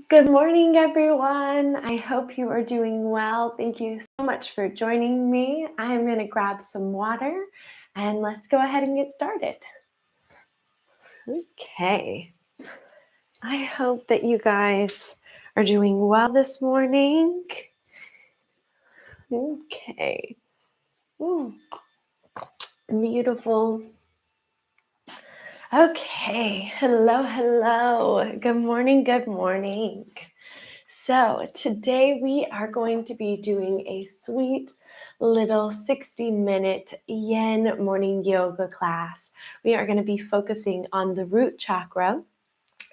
Good morning, everyone. I hope you are doing well. Thank you so much for joining me. I'm going to grab some water and let's go ahead and get started. Okay. I hope that you guys are doing well this morning. Okay. Beautiful. Okay. Hello. Good morning. Good morning. So today we are going to be doing a sweet little 60-minute yin morning yoga class. We are going to be focusing on the root chakra,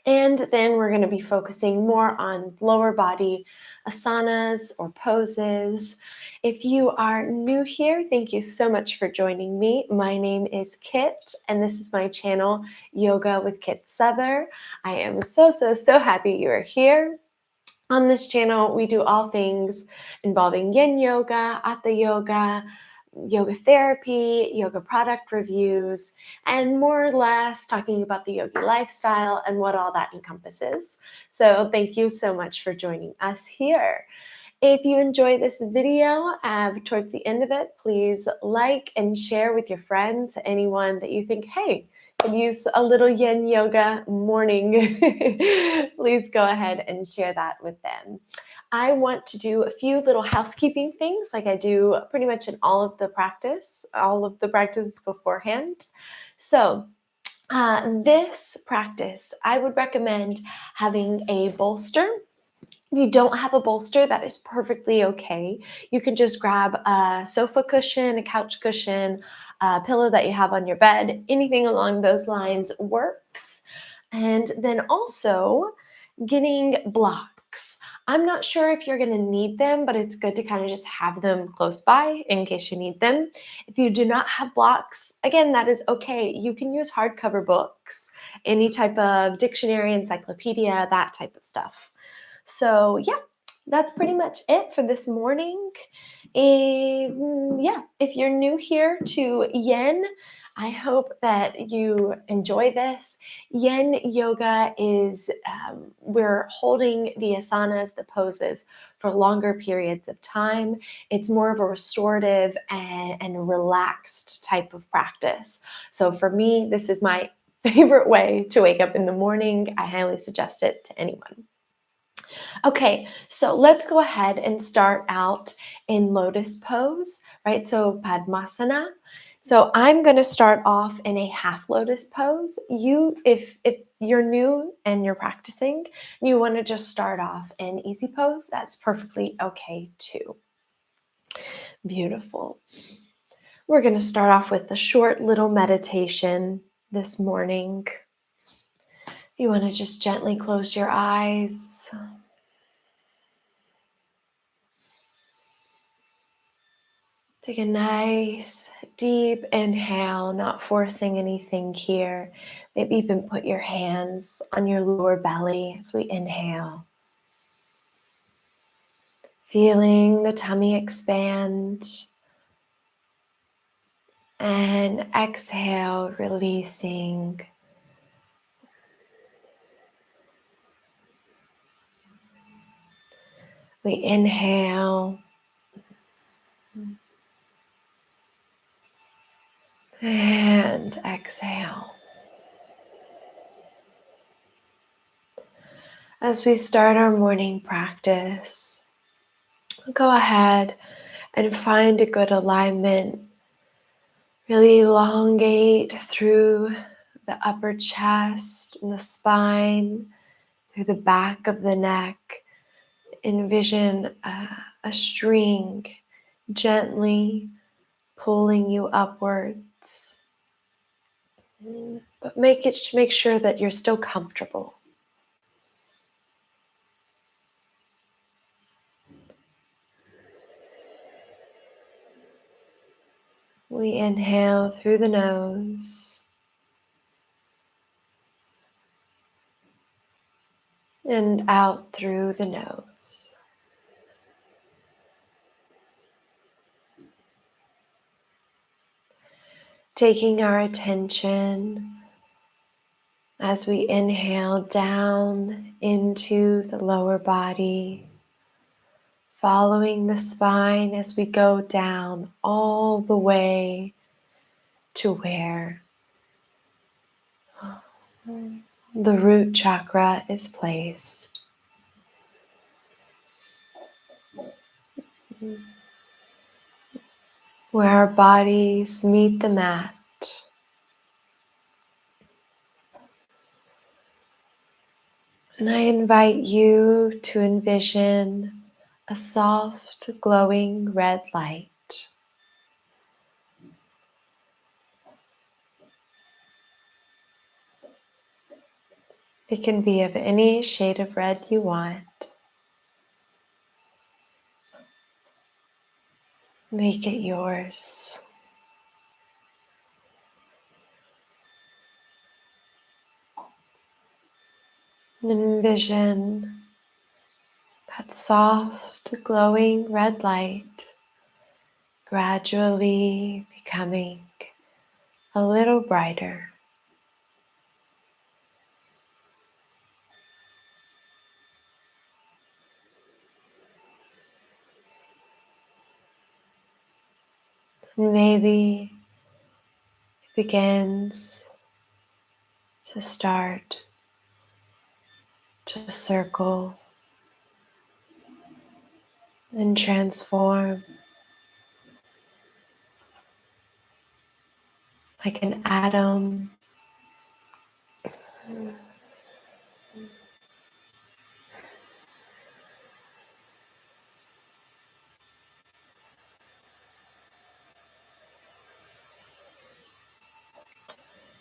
and then we're going to be focusing more on lower body asanas or poses. If you are new here, thank you so much for joining me. My name is Kit, and this is my channel, Yoga with Kit Souther. I am so happy you are here. On this channel, we do all things involving yin yoga, hatha yoga, yoga therapy, yoga product reviews, and more or less talking about the yogi lifestyle and what all that encompasses. So thank you so much for joining us here. If you enjoy this video, towards the end of it, please like and share with your friends, anyone that you think, hey, could use a little yin yoga morning. Please go ahead and share that with them. I want to do a few little housekeeping things like I do pretty much in all of the practices beforehand. So this practice, I would recommend having a bolster. If you don't have a bolster, that is perfectly okay. You can just grab a sofa cushion, a couch cushion, a pillow that you have on your bed. Anything along those lines works. And then also getting blocks. I'm not sure if you're going to need them, but it's good to kind of just have them close by in case you need them. If you do not have blocks, again, that is okay. You can use hardcover books, any type of dictionary, encyclopedia, that type of stuff. So yeah, that's pretty much it for this morning. If you're new here to yin, I hope that you enjoy this. Yin yoga is, we're holding the asanas, the poses, for longer periods of time. It's more of a restorative and relaxed type of practice. So for me, this is my favorite way to wake up in the morning. I highly suggest it to anyone. Okay, so let's go ahead and start out in lotus pose, right? So Padmasana. So I'm going to start off in a half lotus pose. If you're new and you're practicing, you want to just start off in easy pose, that's perfectly okay too. Beautiful. We're going to start off with a short little meditation this morning. You want to just gently close your eyes. Take a nice deep inhale, not forcing anything here. Maybe even put your hands on your lower belly as we inhale. Feeling the tummy expand. And exhale, releasing. We inhale. And exhale. As we start our morning practice, go ahead and find a good alignment. Really elongate through the upper chest and the spine, through the back of the neck. Envision a string gently pulling you upwards. But make sure that you're still comfortable. We inhale through the nose and out through the nose. Taking our attention As we inhale down into the lower body, following the spine as we go down all the way to where the root chakra is placed. Where our bodies meet the mat. And I invite you to envision a soft, glowing red light. It can be of any shade of red you want. Make it yours. And envision that soft, glowing red light gradually becoming a little brighter. And maybe it begins to start to circle and transform like an atom.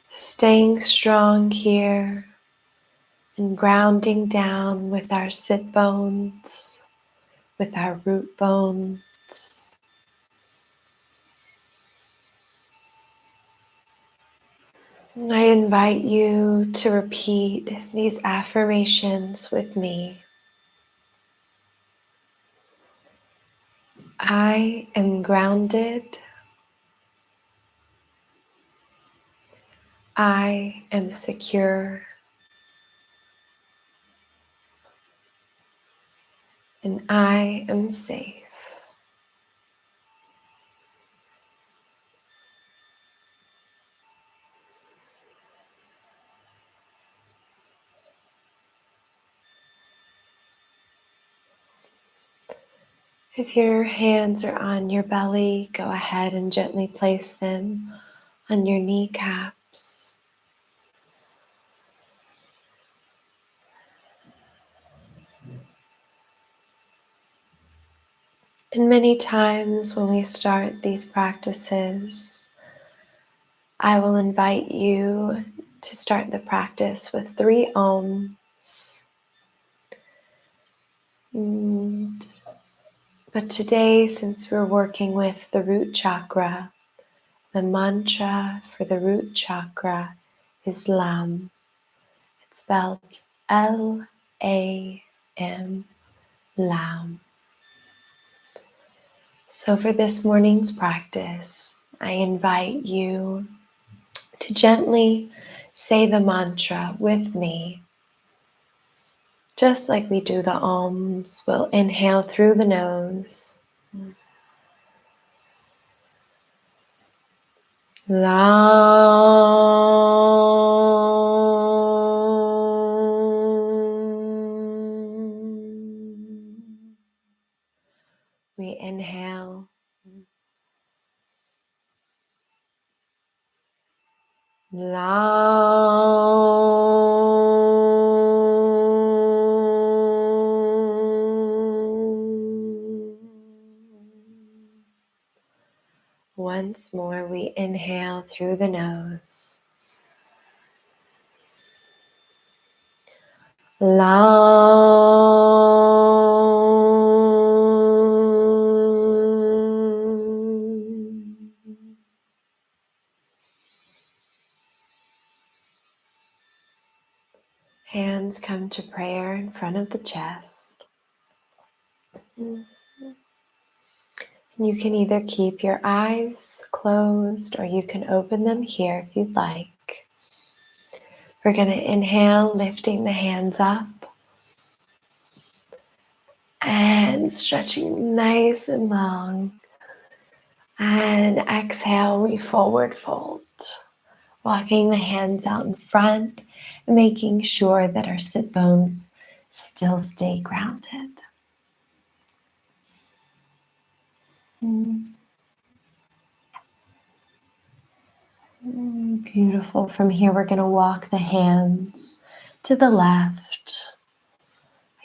Staying strong here and grounding down with our sit bones, with our root bones. And I invite you to repeat these affirmations with me. I am grounded. I am secure. And I am safe. If your hands are on your belly, go ahead and gently place them on your kneecaps. And many times when we start these practices, I will invite you to start the practice with 3 ohms. But today, since we're working with the root chakra, the mantra for the root chakra is Lam. It's spelled Lam, Lam. So for this morning's practice, I invite you to gently say the mantra with me. Just like we do the ohms, we'll inhale through the nose. Lam. We inhale. Lam. Once more, we inhale through the nose. Lam. Hands come to prayer in front of the chest. You can either keep your eyes closed or you can open them here if you'd like. We're going to inhale, lifting the hands up and stretching nice and long. And exhale, we forward fold, walking the hands out in front and making sure that our sit bones still stay grounded. Beautiful. From here, we're going to walk the hands to the left.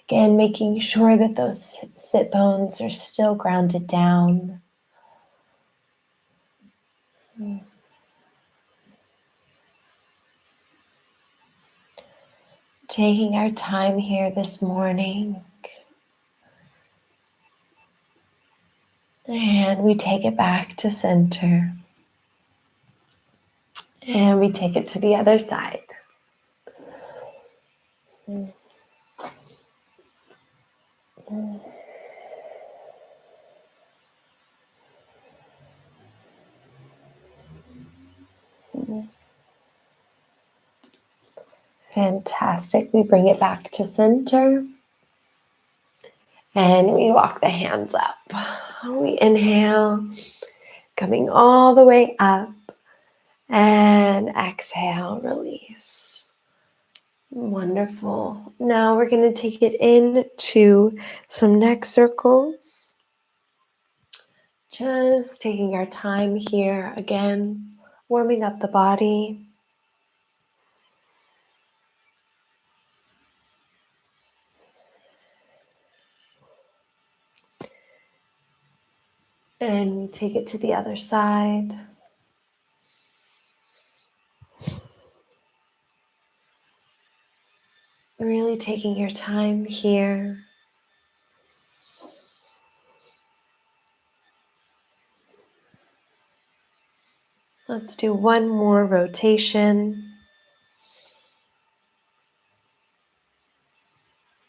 Again, making sure that those sit bones are still grounded down. Taking our time here this morning. And we take it back to center. And we take it to the other side. Fantastic. We bring it back to center. And we walk the hands up. We inhale, coming all the way up. And exhale, release. Wonderful. Now we're going to take it into some neck circles. Just taking our time here again, warming up the body. And we take it to the other side. Really taking your time here. Let's do one more rotation.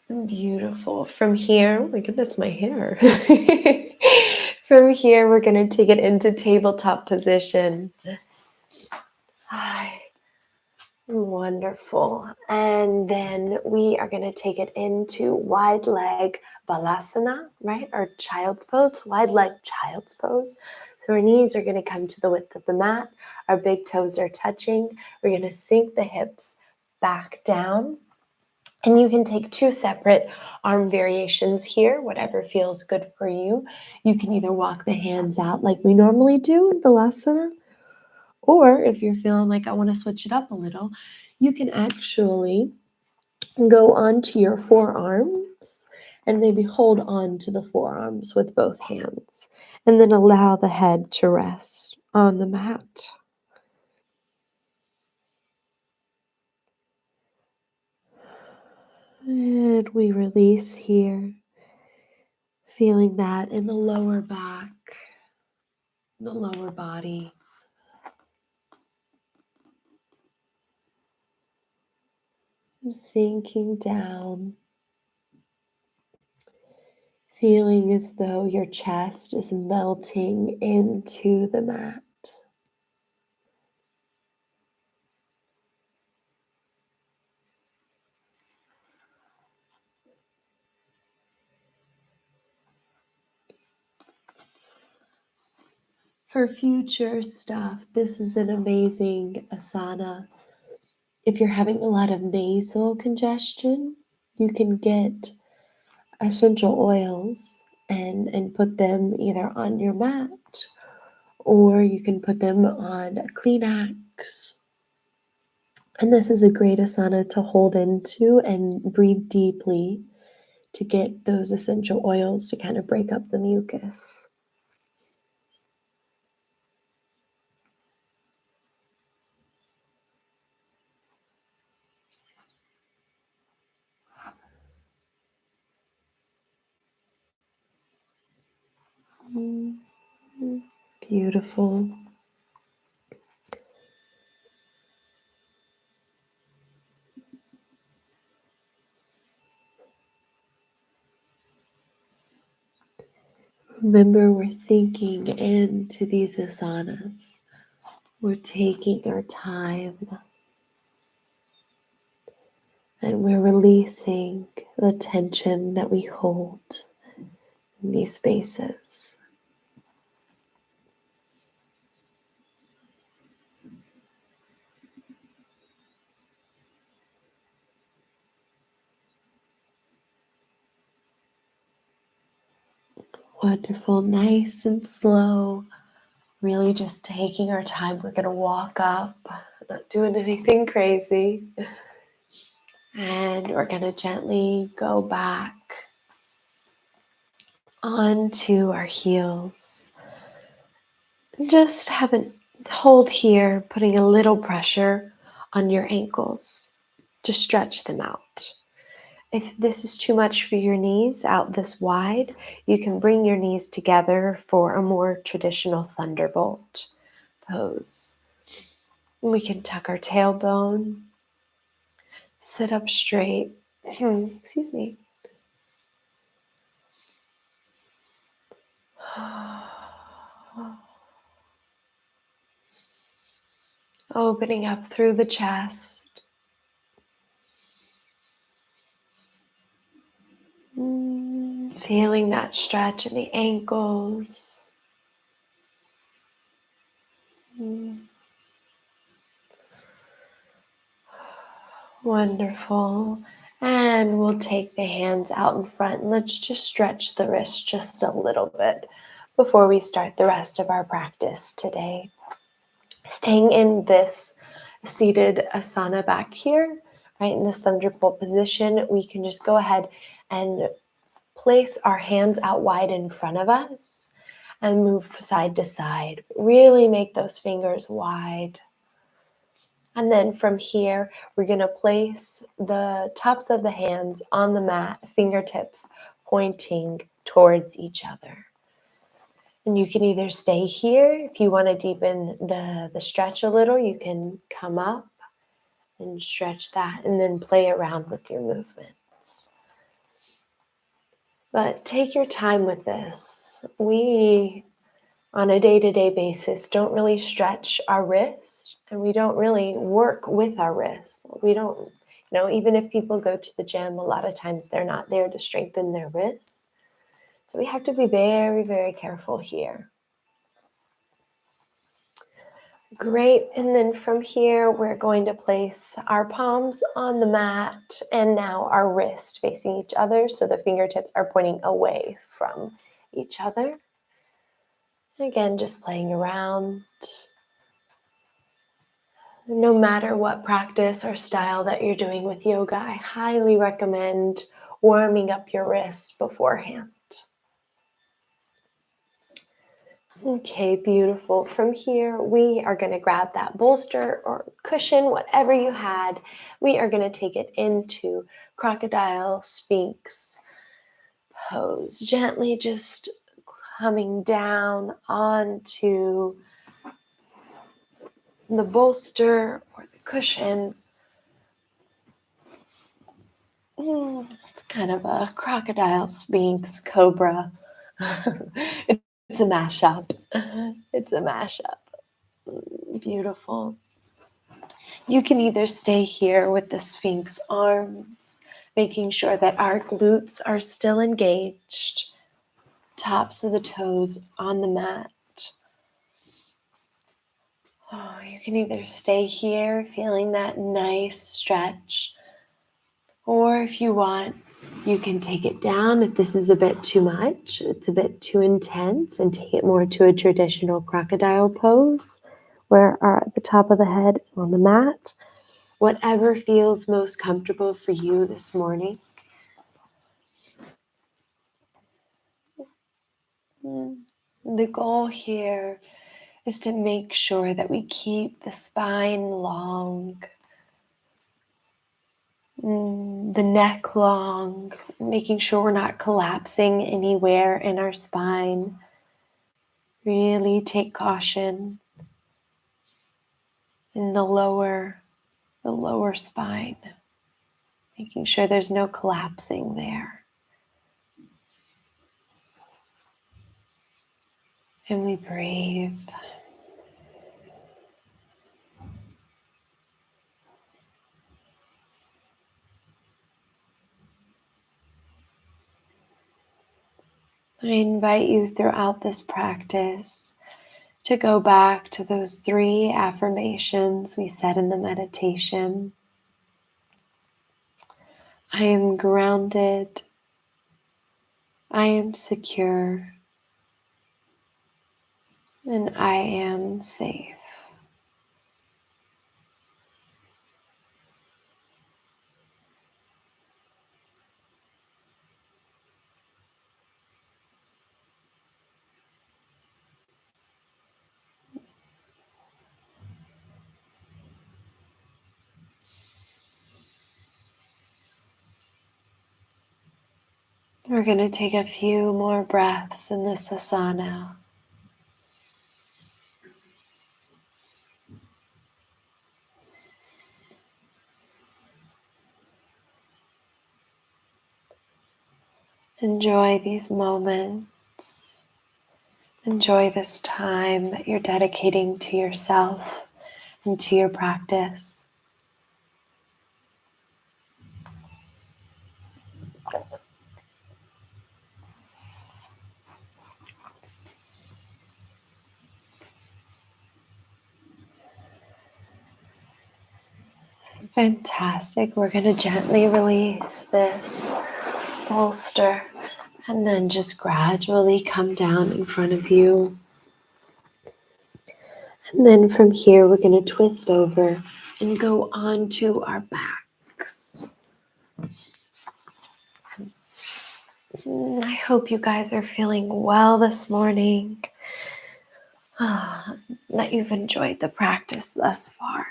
Beautiful. From here, oh my goodness, my hair. From here, we're going to take it into tabletop position. Hi. Wonderful. And then we are going to take it into wide leg balasana, right? Or child's pose, wide leg child's pose. So our knees are going to come to the width of the mat. Our big toes are touching. We're going to sink the hips back down. And you can take two separate arm variations here, whatever feels good for you. You can either walk the hands out like we normally do in balasana, or if you're feeling like I want to switch it up a little, you can actually go onto your forearms and maybe hold on to the forearms with both hands, and then allow the head to rest on the mat. And we release here, feeling that in the lower back, the lower body. Sinking down, feeling as though your chest is melting into the mat. For future stuff, this is an amazing asana. If you're having a lot of nasal congestion, you can get essential oils and put them either on your mat, or you can put them on a Kleenex. And this is a great asana to hold into and breathe deeply to get those essential oils to kind of break up the mucus. Beautiful. Remember, we're sinking into these asanas. We're taking our time. And we're releasing the tension that we hold in these spaces. Wonderful, nice and slow. Really just taking our time. We're going to walk up, not doing anything crazy. And we're going to gently go back onto our heels. Just hold here, putting a little pressure on your ankles to stretch them out. If this is too much for your knees, out this wide, you can bring your knees together for a more traditional thunderbolt pose. We can tuck our tailbone, sit up straight. Excuse me. Opening up through the chest. Feeling that stretch in the ankles. Wonderful. And we'll take the hands out in front and let's just stretch the wrist just a little bit before we start the rest of our practice today. Staying in this seated asana back here, right in this thunderbolt position, we can just go ahead and place our hands out wide in front of us and move side to side. Really make those fingers wide. And then from here, we're going to place the tops of the hands on the mat, fingertips pointing towards each other. And you can either stay here. If you want to deepen the stretch a little, you can come up and stretch that and then play around with your movements. But take your time with this. We, on a day-to-day basis, don't really stretch our wrists and we don't really work with our wrists. We don't, even if people go to the gym, a lot of times they're not there to strengthen their wrists. So we have to be very, very careful here. Great, and then from here, we're going to place our palms on the mat and now our wrists facing each other so the fingertips are pointing away from each other. Again, just playing around. No matter what practice or style that you're doing with yoga, I highly recommend warming up your wrists beforehand. Okay, beautiful. From here, we are going to grab that bolster or cushion, whatever you had. We are going to take it into crocodile sphinx pose. Gently just coming down onto the bolster or the cushion. It's kind of a crocodile sphinx cobra. It's a mashup. It's a mashup. Beautiful. You can either stay here with the sphinx arms, making sure that our glutes are still engaged, tops of the toes on the mat. You can either stay here feeling that nice stretch, or if you want, you can take it down if this is a bit too much, it's a bit too intense, and take it more to a traditional crocodile pose where the top of the head is on the mat. Whatever feels most comfortable for you this morning. The goal here is to make sure that we keep the spine long, the neck long, making sure we're not collapsing anywhere in our spine. Really take caution in the lower spine, making sure there's no collapsing there. And we breathe. I invite you throughout this practice to go back to those 3 affirmations we said in the meditation. I am grounded, I am secure, and I am safe. We're going to take a few more breaths in this asana. Enjoy these moments. Enjoy this time that you're dedicating to yourself and to your practice. Fantastic. We're going to gently release this bolster and then just gradually come down in front of you. And then from here, we're going to twist over and go onto our backs. I hope you guys are feeling well this morning, that you've enjoyed the practice thus far.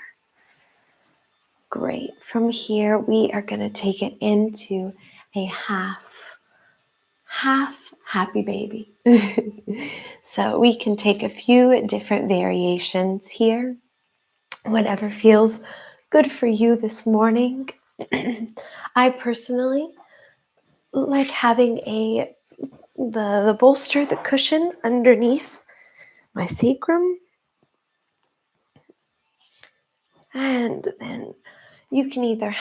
Great. From here, we are going to take it into a half happy baby. So we can take a few different variations here, whatever feels good for you this morning. I personally like having the bolster, the cushion underneath my sacrum. And then you can either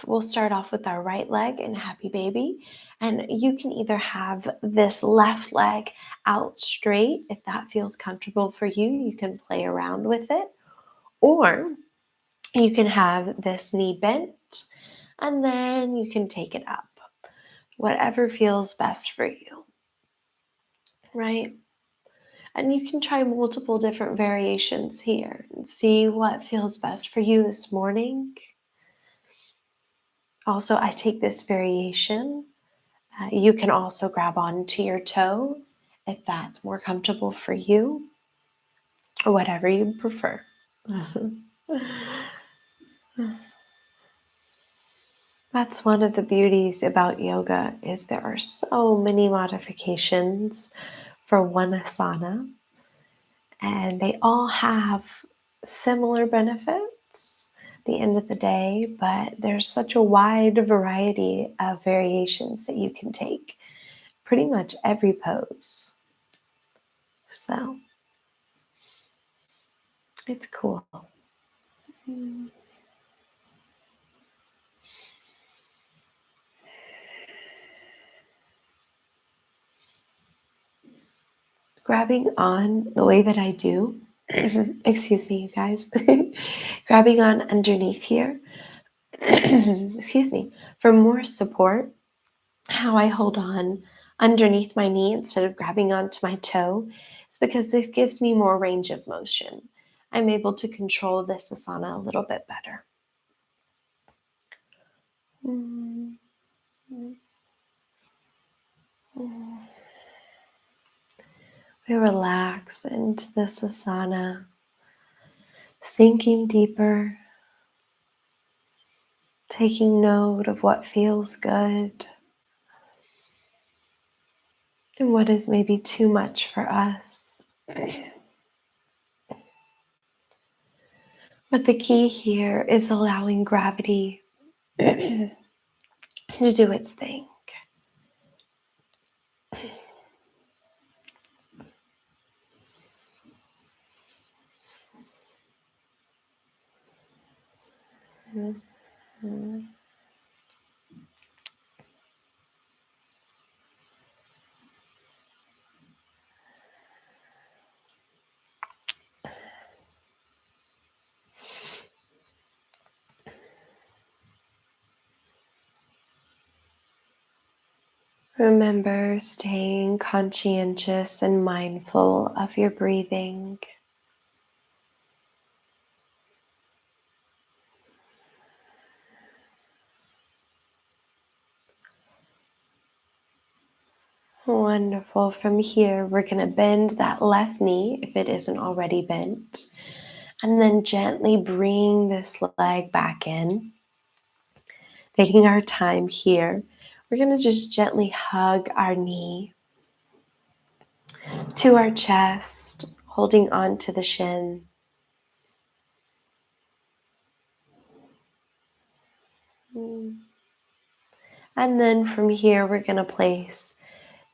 we'll start off with our right leg in happy baby, and you can either have this left leg out straight if that feels comfortable for you. You can play around with it, or you can have this knee bent and then you can take it up. Whatever feels best for you, right? And you can try multiple different variations here and see what feels best for you this morning. Also, I take this variation. You can also grab onto your toe if that's more comfortable for you, or whatever you prefer. That's one of the beauties about yoga, is there are so many modifications for one asana, and they all have similar benefits at the end of the day, but there's such a wide variety of variations that you can take pretty much every pose. So it's cool. Grabbing on the way that I do, excuse me, you guys, grabbing on underneath here, excuse me, for more support, how I hold on underneath my knee instead of grabbing onto my toe is because this gives me more range of motion. I'm able to control this asana a little bit better. We relax into this asana, sinking deeper, taking note of what feels good and what is maybe too much for us. But the key here is allowing gravity to do its thing. Remember staying conscientious and mindful of your breathing. Wonderful. From here, we're going to bend that left knee if it isn't already bent. And then gently bring this leg back in. Taking our time here, we're going to just gently hug our knee to our chest, holding on to the shin. And then from here, we're going to place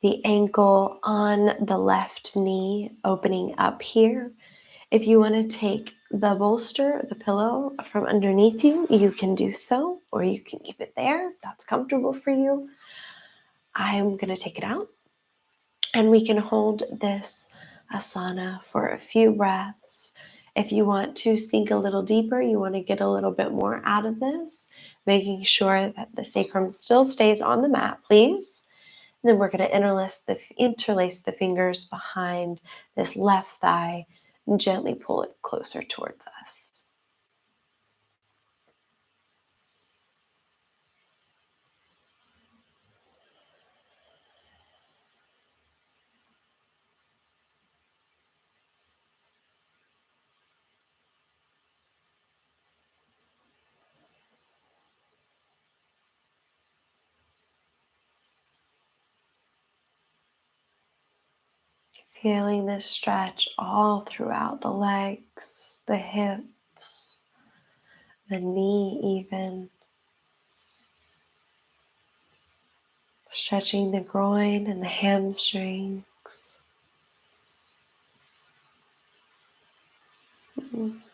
the ankle on the left knee, opening up here. If you want to take the bolster, the pillow from underneath you, you can do so, or you can keep it there. That's comfortable for you. I'm going to take it out, and we can hold this asana for a few breaths. If you want to sink a little deeper, you want to get a little bit more out of this, making sure that the sacrum still stays on the mat, please. And then we're going to interlace the fingers behind this left thigh and gently pull it closer towards us. Feeling this stretch all throughout the legs, the hips, the knee even. Stretching the groin and the hamstrings.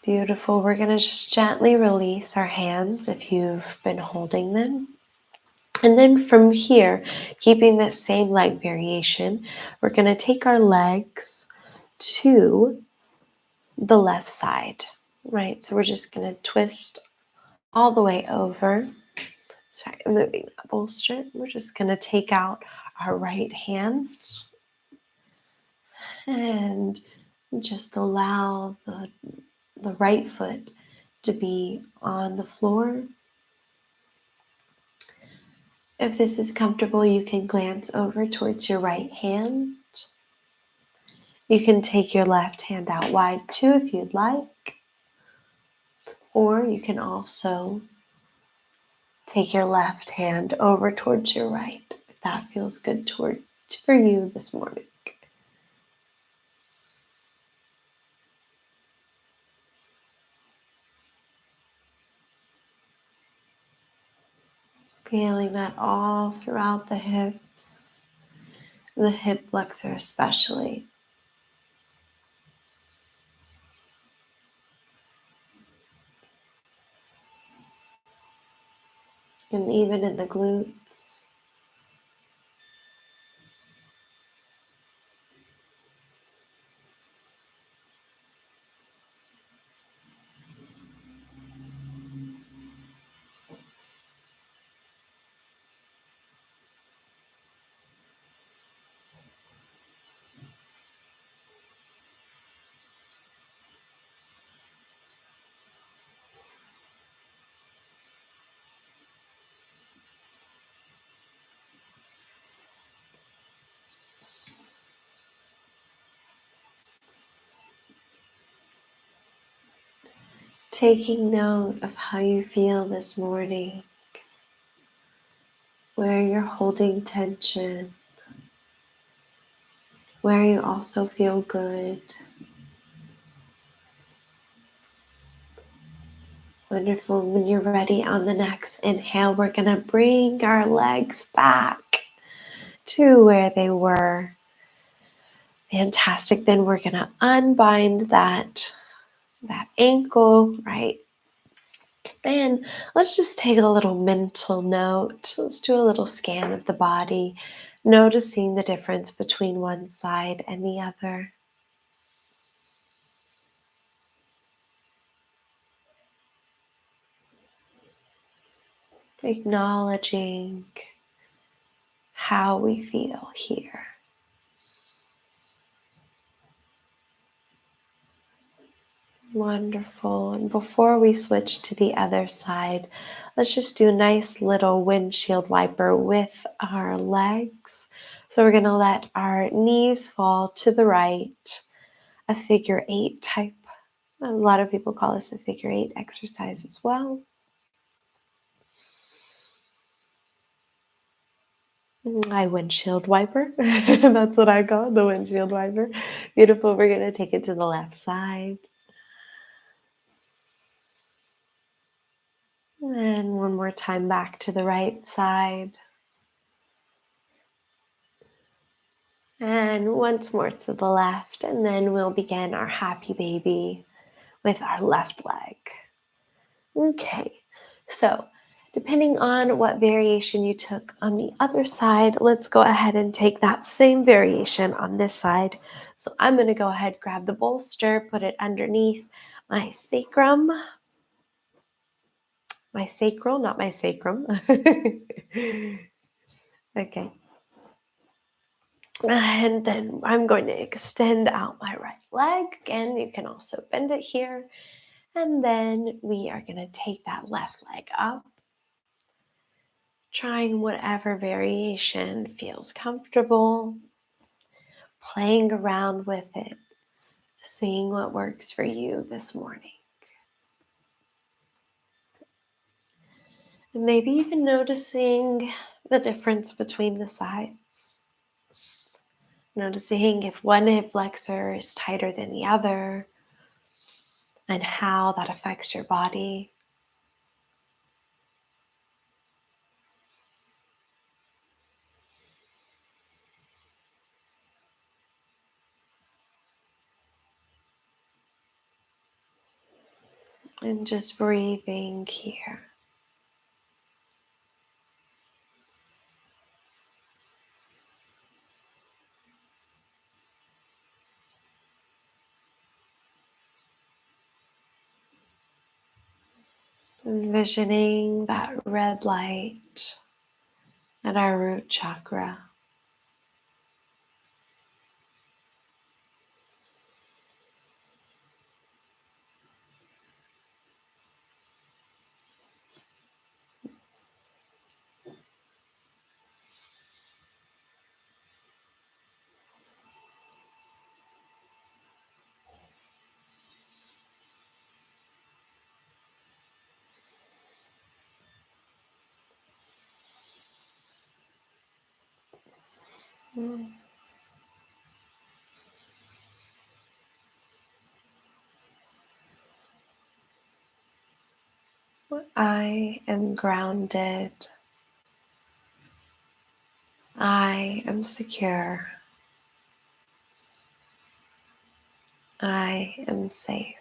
Beautiful. We're going to just gently release our hands if you've been holding them. And then from here, keeping this same leg variation, we're going to take our legs to the left side, right? So we're just going to twist all the way over. Sorry, I'm moving that bolster. We're just going to take out our right hand and just allow the right foot to be on the floor. If this is comfortable, you can glance over towards your right hand. You can take your left hand out wide too if you'd like. Or you can also take your left hand over towards your right if that feels good for you this morning. Feeling that all throughout the hips, the hip flexor especially. And even in the glutes. Taking note of how you feel this morning, where you're holding tension, where you also feel good. Wonderful. When you're ready on the next inhale, we're going to bring our legs back to where they were. Fantastic. Then we're going to unbind that ankle, right? And let's just take a little mental note. Let's do a little scan of the body, noticing the difference between one side and the other. Acknowledging how we feel here. Wonderful. And before we switch to the other side, let's just do a nice little windshield wiper with our legs. So we're going to let our knees fall to the right, a figure eight type. A lot of people call this a figure eight exercise as well. My windshield wiper. That's what I call it, the windshield wiper. Beautiful. We're going to take it to the left side. And one more time back to the right side. And once more to the left. And then we'll begin our happy baby with our left leg. Okay. So depending on what variation you took on the other side, let's go ahead and take that same variation on this side. So I'm going to go ahead, grab the bolster, put it underneath my sacrum. My sacral, not my sacrum. Okay. And then I'm going to extend out my right leg. Again, you can also bend it here. And then we are going to take that left leg up, trying whatever variation feels comfortable, playing around with it, seeing what works for you this morning. And maybe even noticing the difference between the sides. Noticing if one hip flexor is tighter than the other and how that affects your body. And just breathing here. Envisioning that red light at our root chakra. I am grounded. I am secure. I am safe.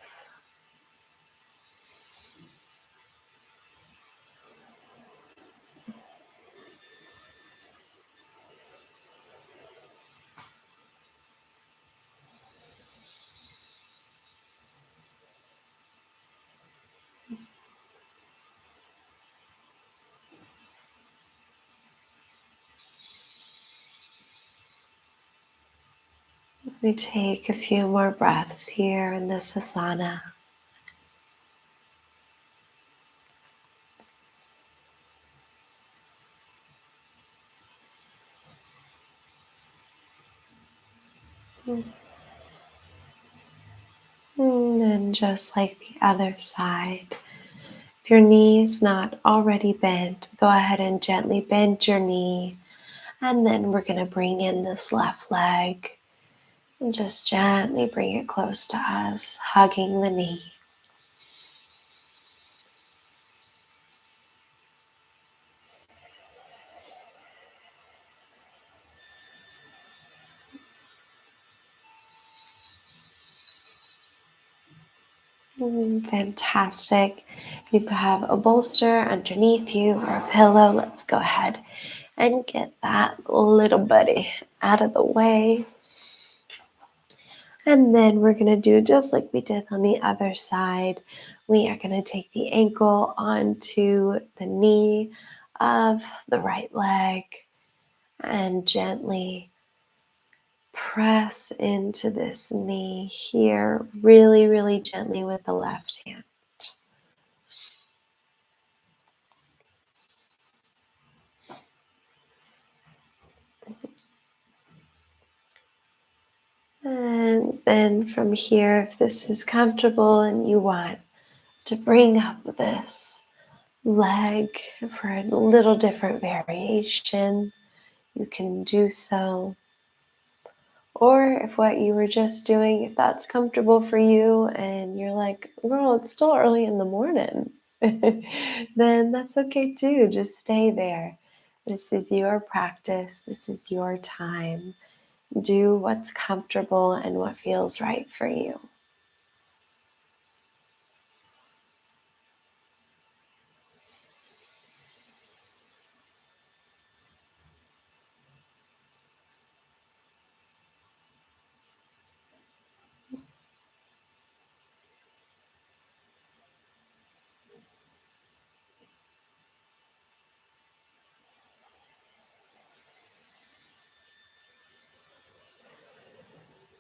We take a few more breaths here in this asana. And then just like the other side, if your knee is not already bent, go ahead and gently bend your knee. And then we're going to bring in this left leg and just gently bring it close to us, hugging the knee. Fantastic. You have a bolster underneath you or a pillow. Let's go ahead and get that little buddy out of the way. And then we're going to do just like we did on the other side. We are going to take the ankle onto the knee of the right leg. And gently press into this knee here, really, really gently with the left hand. And then from here, if this is comfortable and you want to bring up this leg for a little different variation, you can do so. Or if what you were just doing, if that's comfortable for you and you're like, girl, it's still early in the morning, then that's okay too. Just stay there. This is your practice. This is your time. Do what's comfortable and what feels right for you.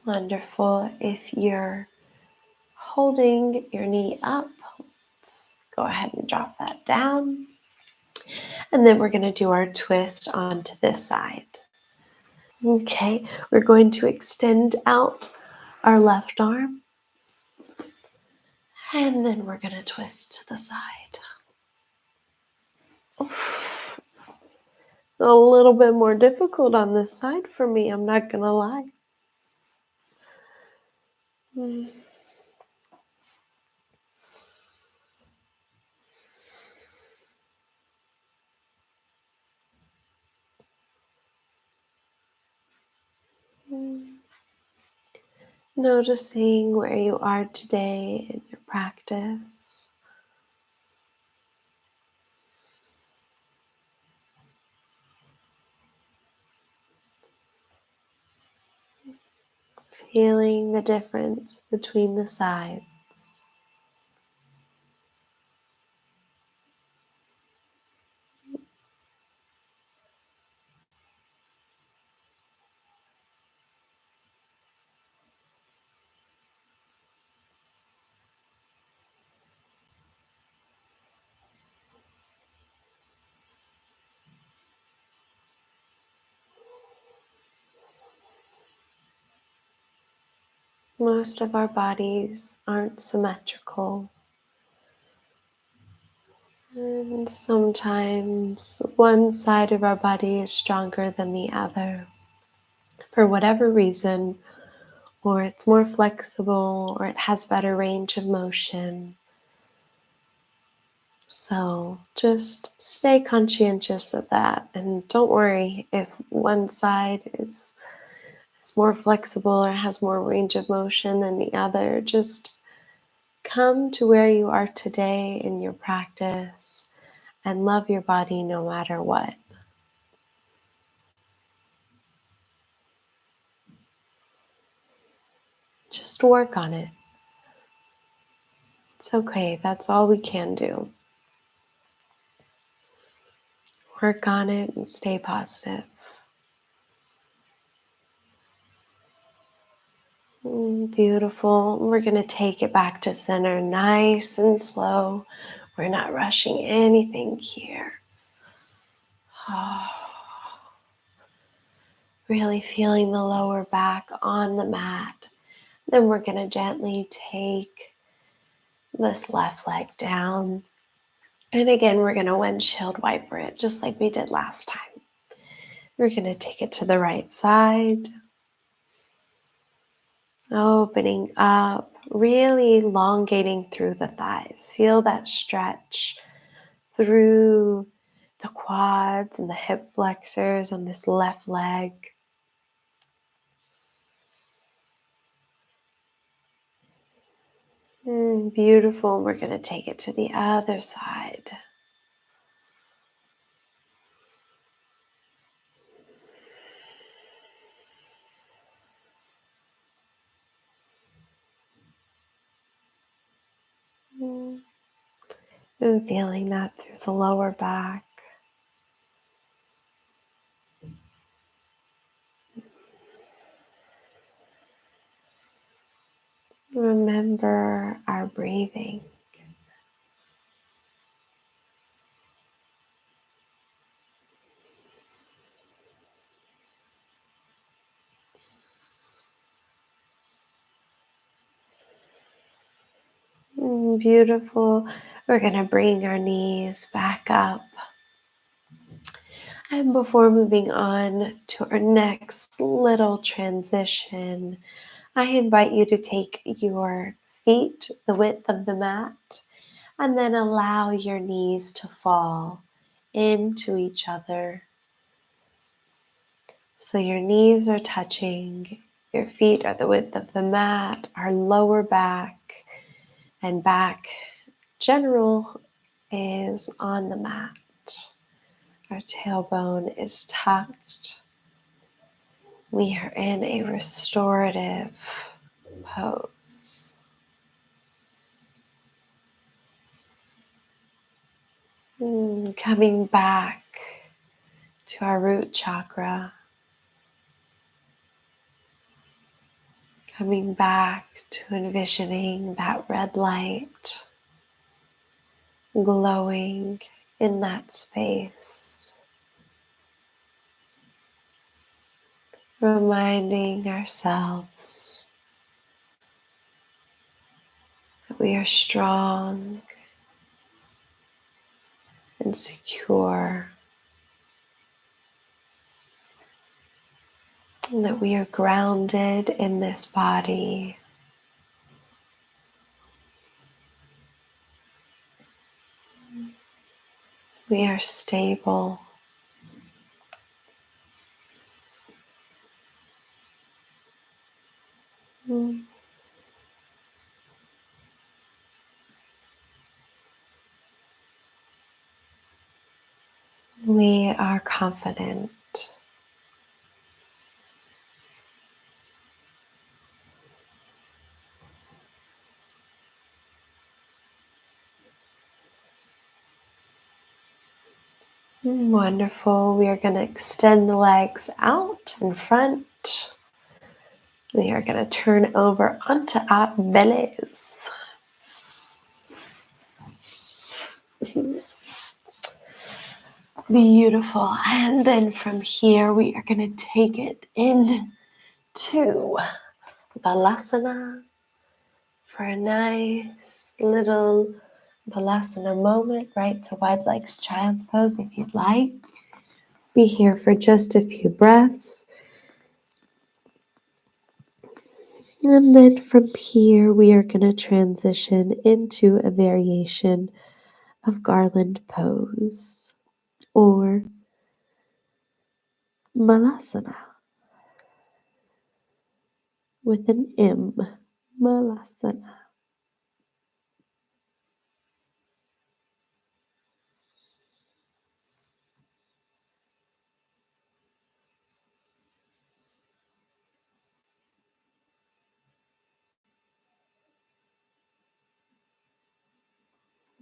Wonderful. If you're holding your knee up, let's go ahead and drop that down. And then we're going to do our twist onto this side. Okay, we're going to extend out our left arm. And then we're going to twist to the side. Oof. A little bit more difficult on this side for me, I'm not going to lie. Noticing where you are today in your practice. Feeling the difference between the sides. Most of our bodies aren't symmetrical. And sometimes one side of our body is stronger than the other for whatever reason, or it's more flexible, or it has better range of motion. So just stay conscientious of that, and don't worry if one side is more flexible or has more range of motion than the other. Just come to where you are today in your practice and love your body no matter what. Just work on it. It's okay. That's all we can do. Work on it and stay positive. Beautiful. We're going to take it back to center nice and slow. We're not rushing anything here. Really feeling the lower back on the mat. Then we're going to gently take this left leg down. And again, we're going to windshield wiper it just like we did last time. We're going to take it to the right side. Opening up, really elongating through the thighs. Feel that stretch through the quads and the hip flexors on this left leg. Beautiful. We're going to take it to the other side. And feeling that through the lower back. remember our breathing. Beautiful. We're going to bring our knees back up. And before moving on to our next little transition, I invite you to take your feet the width of the mat and then allow your knees to fall into each other. So your knees are touching, your feet are the width of the mat, our lower back and back general is on the mat. Our tailbone is tucked. We are in a restorative pose. Coming back to our root chakra. Coming back to envisioning that red light glowing in that space. Reminding ourselves that we are strong and secure, and that we are grounded in this body. We are stable. We are confident. Wonderful. We are going to extend the legs out in front. We are going to turn over onto our bellies. Beautiful. And then from here, we are going to take it into Balasana for a nice little Balasana moment, right? So wide legs, child's pose if you'd like. Be here for just a few breaths. And then from here, we are going to transition into a variation of garland pose or Malasana with an M. Malasana.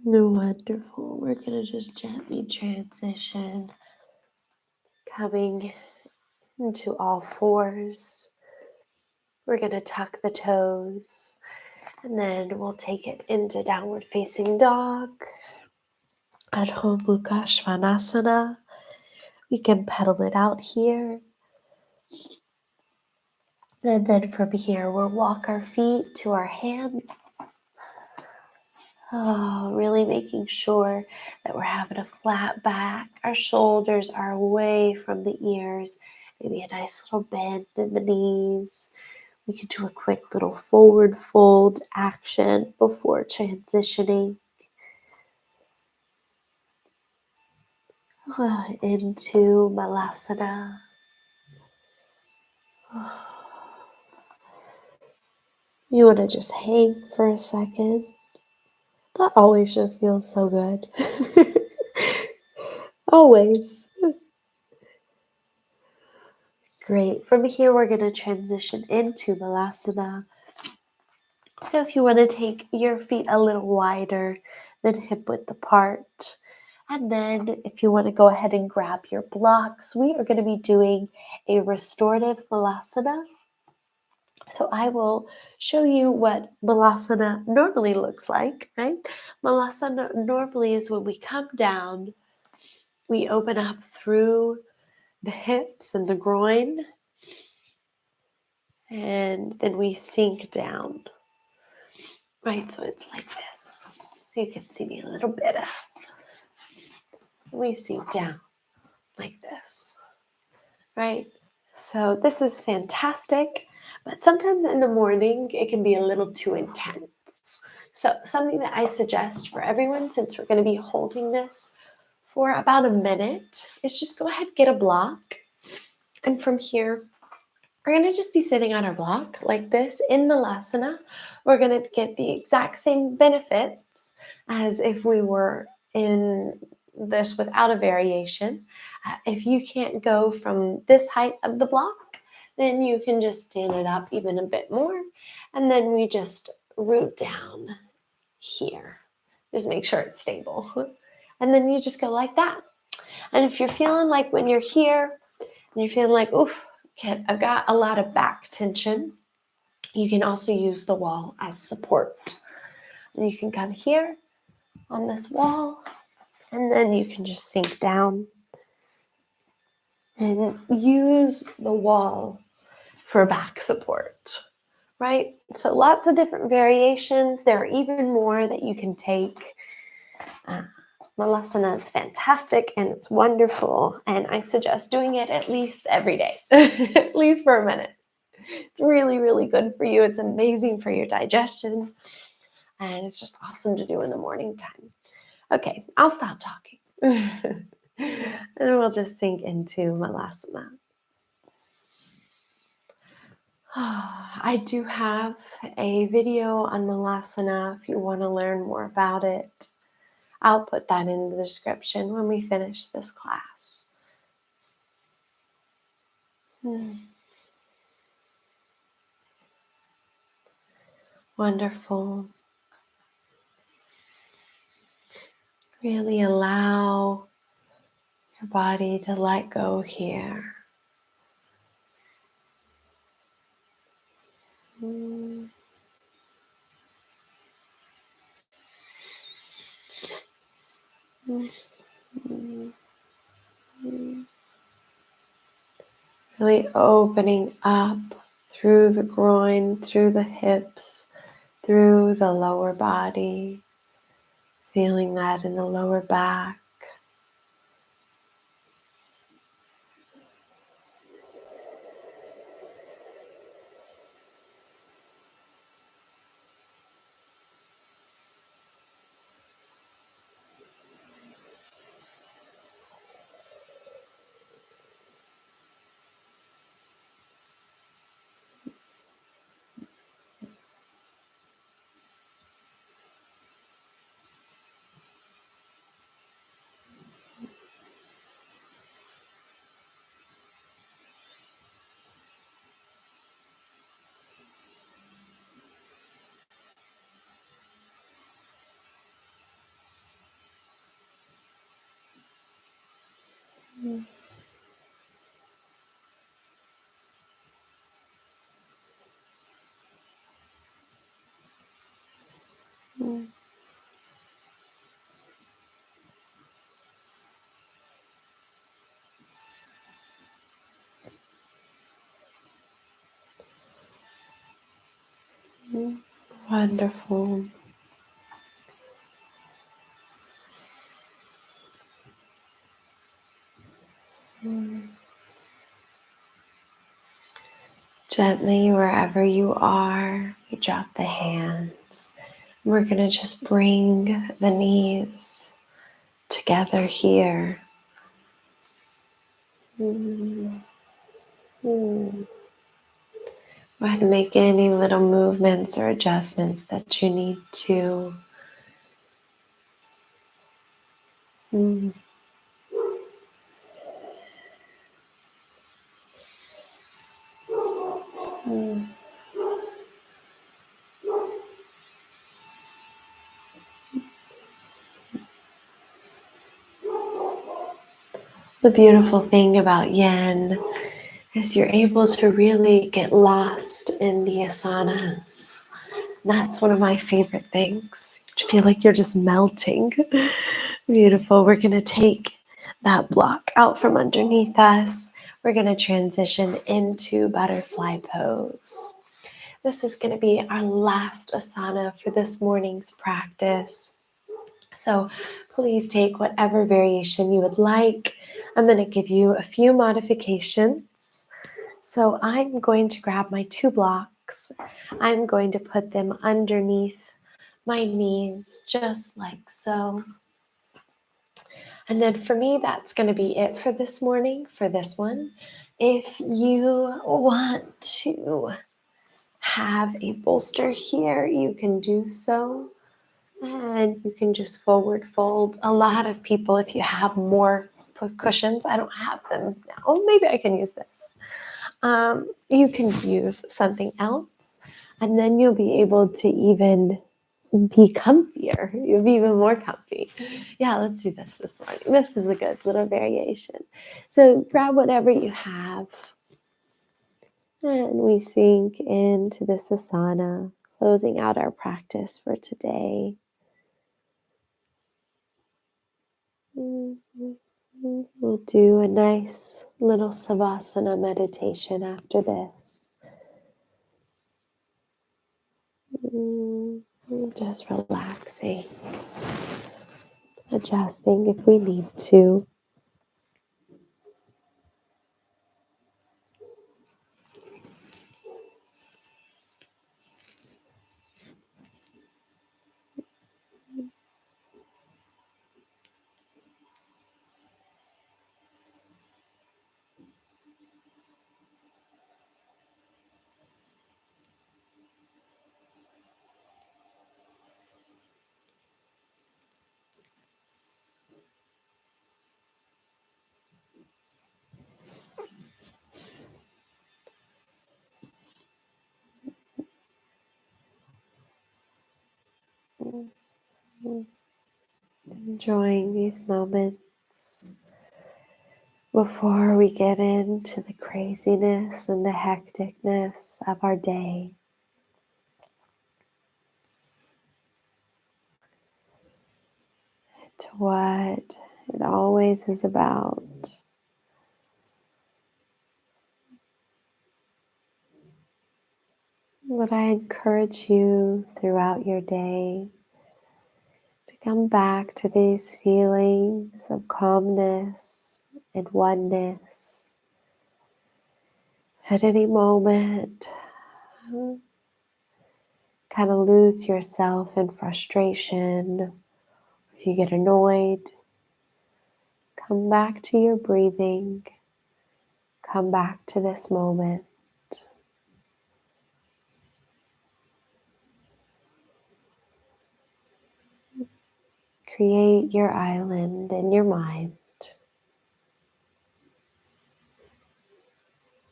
Wonderful. We're going to just gently transition, coming into all fours. We're going to tuck the toes, and then we'll take it into downward facing dog. Adho Mukha Svanasana. We can pedal it out here. And then from here, we'll walk our feet to our hands. Oh, really making sure that we're having a flat back. Our shoulders are away from the ears. Maybe a nice little bend in the knees. We can do a quick little forward fold action before transitioning into Malasana. You want to just hang for a second. That always just feels so good. Always. Great. From here, we're going to transition into Malasana. So if you want to take your feet a little wider than hip width apart, and then if you want to go ahead and grab your blocks, we are going to be doing a restorative Malasana. So I will show you what Malasana normally looks like, right? Malasana normally is when we come down, we open up through the hips and the groin, and then we sink down, right? So it's like this. So you can see me a little bit. We sink down like this, right? So this is fantastic, but sometimes in the morning it can be a little too intense. So something that I suggest for everyone, since we're going to be holding this for about a minute, is just go ahead, get a block. And from here, we're going to just be sitting on our block like this in Malasana. We're going to get the exact same benefits as if we were in this without a variation. If you can't go from this height of the block, then you can just stand it up even a bit more. And then we just root down here. Just make sure it's stable. And then you just go like that. And if you're feeling like when you're here, and you're feeling like, oof, okay, I've got a lot of back tension, you can also use the wall as support. And you can come here on this wall, and then you can just sink down and use the wall for back support, right? So lots of different variations. There are even more that you can take. Malasana is fantastic and it's wonderful, and I suggest doing it at least every day, at least for a minute. It's really, really good for you. It's amazing for your digestion, and it's just awesome to do in the morning time. Okay, I'll stop talking. And we'll just sink into Malasana. I do have a video on Malasana if you want to learn more about it. I'll put that in the description when we finish this class. Wonderful. Really allow your body to let go here. Really opening up through the groin, through the hips, through the lower body, feeling that in the lower back. Wonderful. Gently, wherever you are, you drop the hands. We're going to just bring the knees together here. Go ahead and make any little movements or adjustments that you need to. The beautiful thing about yin is you're able to really get lost in the asanas. That's one of my favorite things. You feel like you're just melting. Beautiful. We're going to take that block out from underneath us. We're going to transition into butterfly pose. This is going to be our last asana for this morning's practice. So please take whatever variation you would like. I'm going to give you a few modifications. So I'm going to grab my 2 blocks. I'm going to put them underneath my knees, just like so. And then for me, that's going to be it for this morning, for this one. If you want to have a bolster here, you can do so. And you can just forward fold. A lot of people, if you have more cushions, I don't have them now. Maybe I can use this. You can use something else, and then you'll be able to even be comfier. You'll be even more comfy. Yeah, let's do this morning. This is a good little variation. So grab whatever you have, and we sink into this asana, closing out our practice for today. We'll do a nice little Savasana meditation after this. Just relaxing, adjusting if we need to. Enjoying these moments before we get into the craziness and the hecticness of our day. To what it always is about. But I encourage you throughout your day to come back to these feelings of calmness and oneness. At any moment, kind of lose yourself in frustration. If you get annoyed, come back to your breathing. Come back to this moment. Create your island in your mind.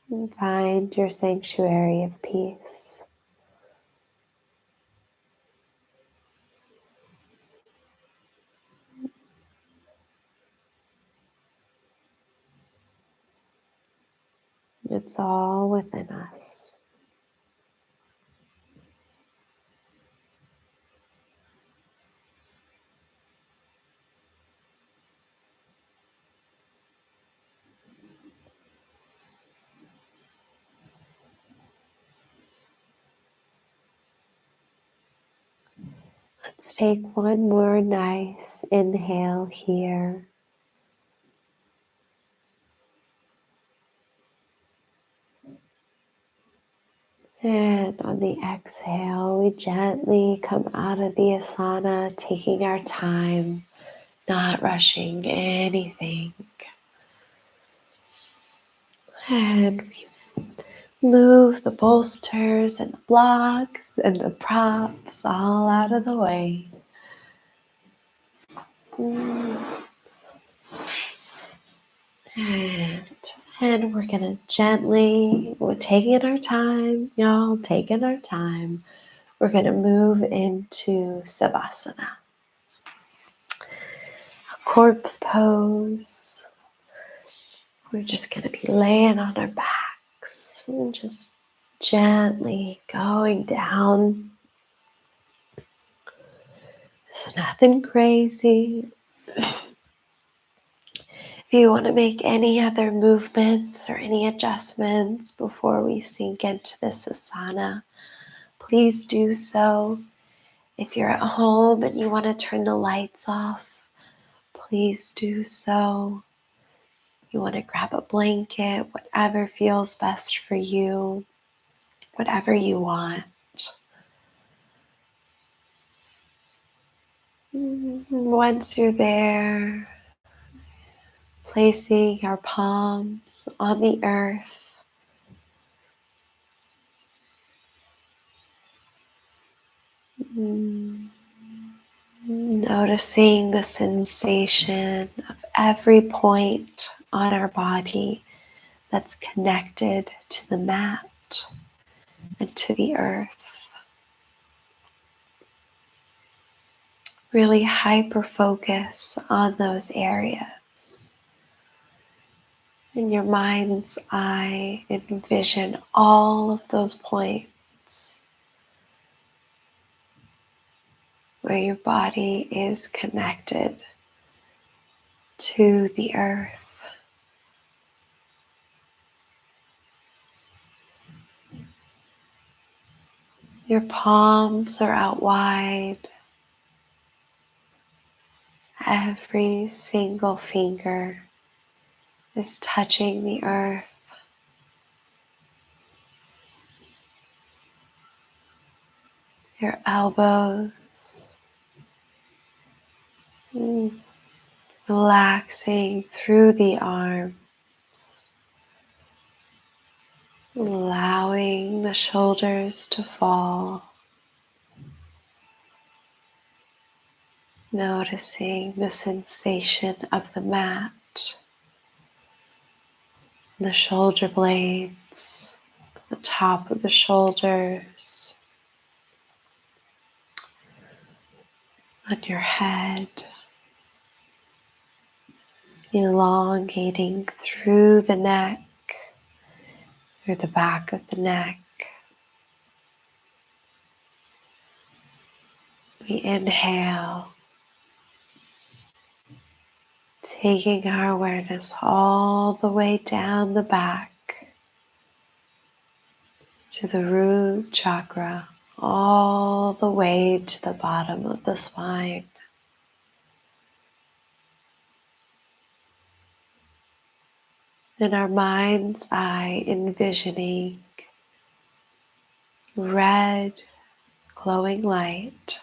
And find your sanctuary of peace. It's all within us. Let's take one more nice inhale here. And on the exhale, we gently come out of the asana, taking our time, not rushing anything. And we move the bolsters and the blocks and the props all out of the way. And we're going to gently, we're taking our time, y'all, taking our time. We're going to move into Savasana. A corpse pose. We're just going to be laying on our back. And just gently going down. It's nothing crazy. If you want to make any other movements or any adjustments before we sink into this asana, please do so. If you're at home and you want to turn the lights off, please do so. You want to grab a blanket, whatever feels best for you, whatever you want. Once you're there, placing our palms on the earth, noticing the sensation of every point on our body that's connected to the mat and to the earth. Really hyper focus on those areas. In your mind's eye, envision all of those points where your body is connected to the earth. Your palms are out wide. Every single finger is touching the earth. Your elbows, relaxing through the arms, allowing the shoulders to fall, noticing the sensation of the mat, the shoulder blades, the top of the shoulders, on your head, elongating through the neck, through the back of the neck. We inhale, taking our awareness all the way down the back to the root chakra, all the way to the bottom of the spine. In our mind's eye, envisioning red glowing light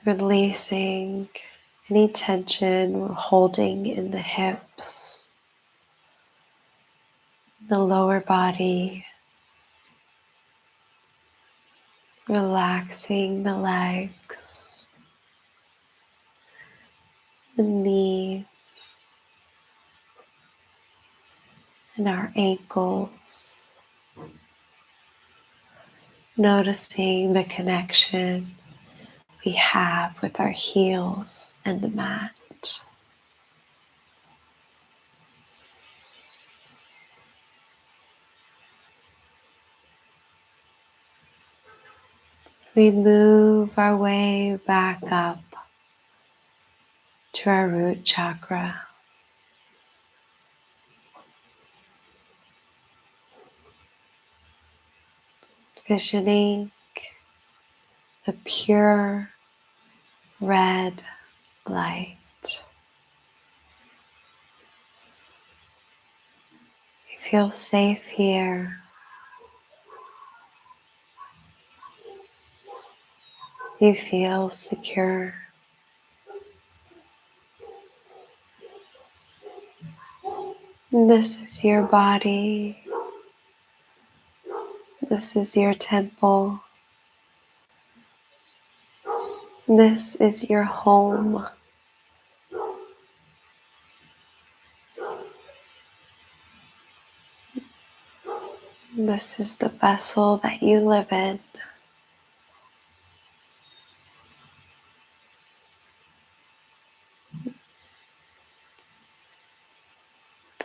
releasing any tension we're holding in the hips, the lower body, relaxing the legs, the knees, and our ankles, noticing the connection we have with our heels and the mat. We move our way back up to our root chakra. Visioning the pure red light. You feel safe here. You feel secure. This is your body. This is your temple. This is your home. This is the vessel that you live in.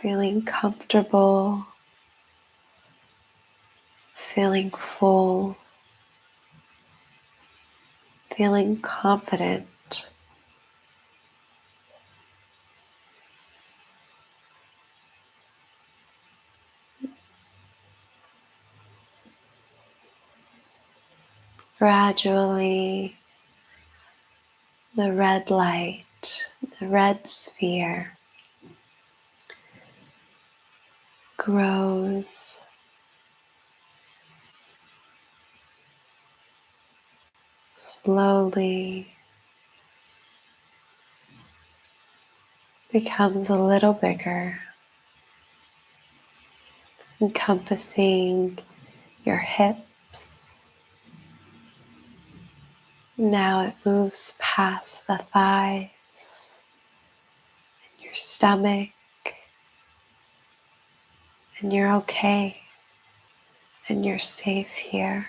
feeling comfortable, feeling full, feeling confident. Gradually, the red light, the red sphere, grows slowly, becomes a little bigger, encompassing your hips. Now it moves past the thighs, your stomach, and you're okay, and you're safe here.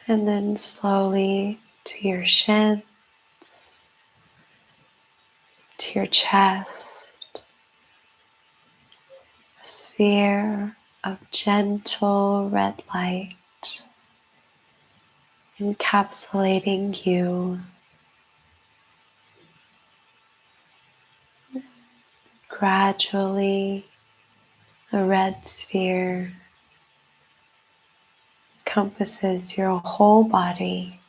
And then slowly to your shins, to your chest, a sphere of gentle red light encapsulating you. Gradually, the red sphere encompasses your whole body.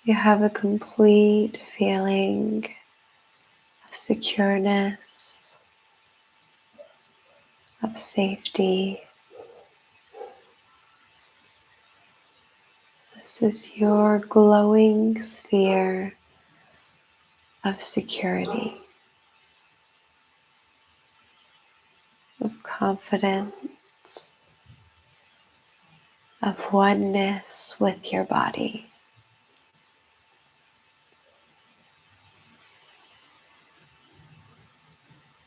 You have a complete feeling of secureness, of safety. This is your glowing sphere of security, of confidence, of oneness with your body.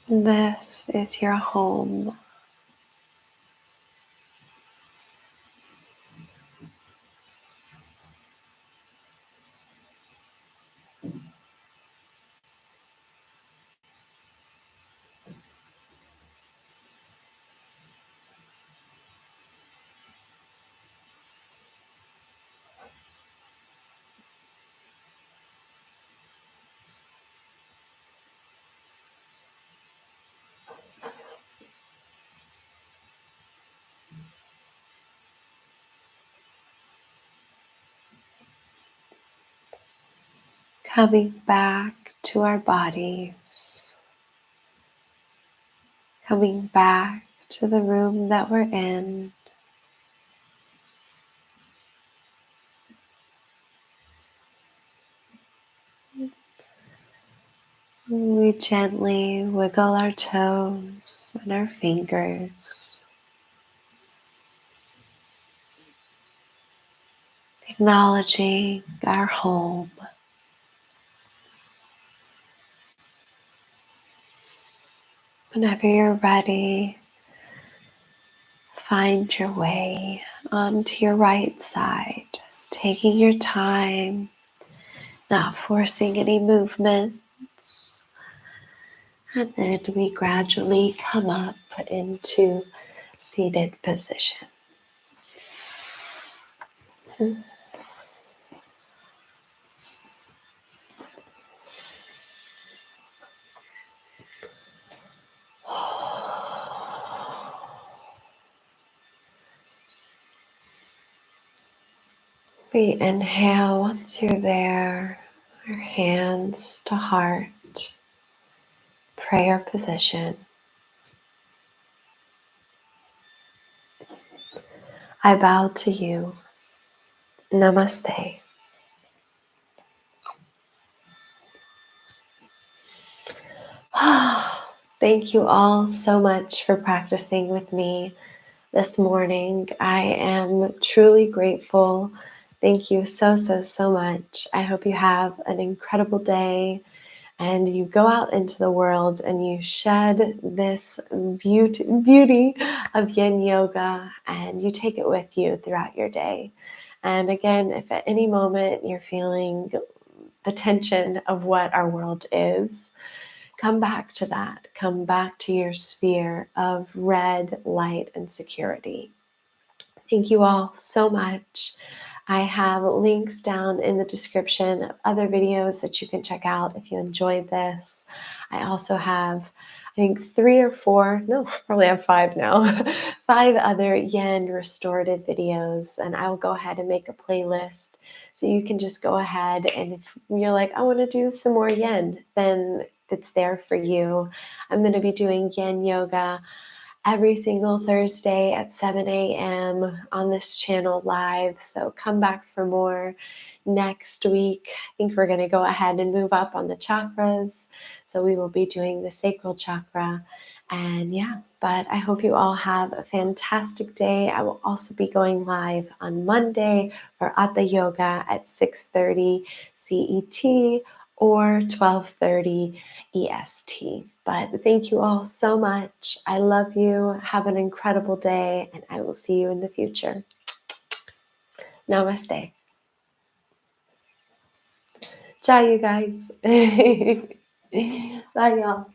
This is your home. Coming back to our bodies, coming back to the room that we're in. We gently wiggle our toes and our fingers, acknowledging our home. Whenever you're ready, find your way onto your right side, taking your time, not forcing any movements. And then we gradually come up into seated position. We inhale once you're there, our hands to heart, prayer position. I bow to you. Namaste. Thank you all so much for practicing with me this morning. I am truly grateful. Thank you so much. I hope you have an incredible day. and you go out into the world and you shed this beauty of yin yoga, and you take it with you throughout your day. And again, if at any moment you're feeling the tension of what our world is, come back to that. Come back to your sphere of red, light, and security. Thank you all so much. I have links down in the description of other videos that you can check out if you enjoyed this. I also have, I think, 3 or 4, no, probably have 5 now, 5 other yin restorative videos, and I will go ahead and make a playlist so you can just go ahead, and if you're like, I want to do some more yin, then it's there for you. I'm going to be doing yin yoga every single Thursday at 7 a.m. on this channel live. So come back for more next week. I think we're going to go ahead and move up on the chakras. So we will be doing the sacral chakra. And yeah, but I hope you all have a fantastic day. I will also be going live on Monday for Hatha Yoga at 6:30 CET or 12:30 EST. But thank you all so much. I love you. Have an incredible day, and I will see you in the future. Namaste. Ciao, you guys. Bye, y'all.